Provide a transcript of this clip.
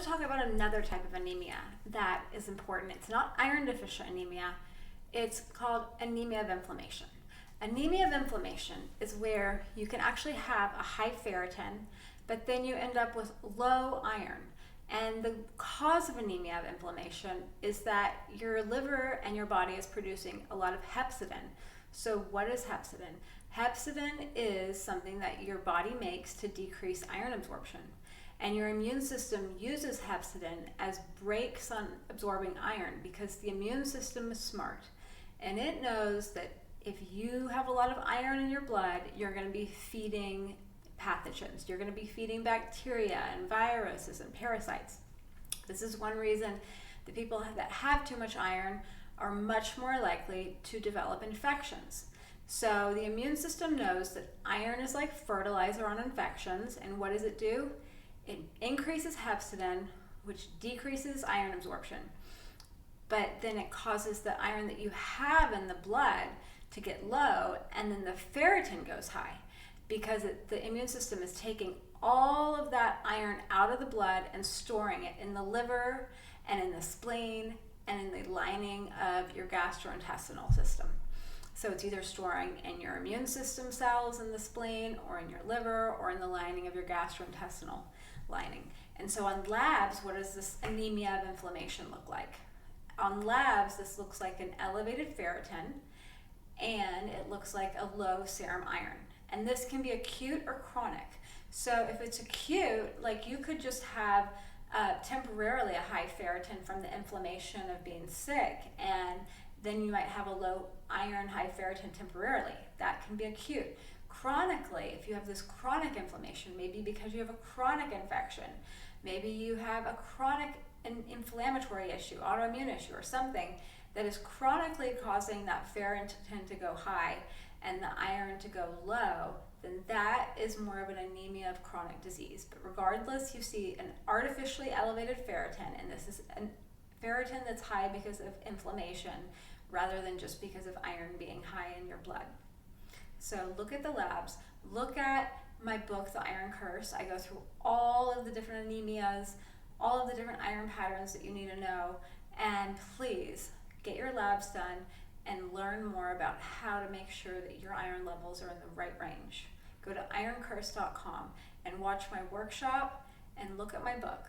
to talk about another type of anemia that is important. It's not iron deficient anemia. It's called anemia of inflammation. Anemia of inflammation is where you can actually have a high ferritin, but then you end up with low iron. And the cause of anemia of inflammation is that your liver and your body is producing a lot of hepcidin. So what is hepcidin? Hepcidin is something that your body makes to decrease iron absorption. And your immune system uses hepcidin as brakes on absorbing iron because the immune system is smart. And it knows that if you have a lot of iron in your blood, you're going to be feeding pathogens. You're going to be feeding bacteria and viruses and parasites. This is one reason the people that have too much iron are much more likely to develop infections. So the immune system knows that iron is like fertilizer on infections, and what does it do? It increases hepcidin, which decreases iron absorption. But then it causes the iron that you have in the blood to get low, and then the ferritin goes high because the immune system is taking all of that iron out of the blood and storing it in the liver and in the spleen and in the lining of your gastrointestinal system. So it's either storing in your immune system cells in the spleen or in your liver or in the lining of your gastrointestinal lining. And so on labs, what does this anemia of inflammation look like? On labs, this looks like an elevated ferritin, and it looks like a low serum iron. And this can be acute or chronic. So if it's acute, like you could just have temporarily a high ferritin from the inflammation of being sick, and then you might have a low iron, high ferritin temporarily. That can be acute. Chronically, if you have this chronic inflammation, maybe because you have a chronic infection, maybe you have a chronic inflammatory issue, autoimmune issue, or something that is chronically causing that ferritin to go high and the iron to go low, then that is more of an anemia of chronic disease. But regardless, you see an artificially elevated ferritin, and this is a ferritin that's high because of inflammation rather than just because of iron being high in your blood. So look at the labs, look at my book, The Iron Curse. I go through all of the different anemias, all of the different iron patterns that you need to know, and please get your labs done and learn more about how to make sure that your iron levels are in the right range. Go to ironcurse.com and watch my workshop and look at my book.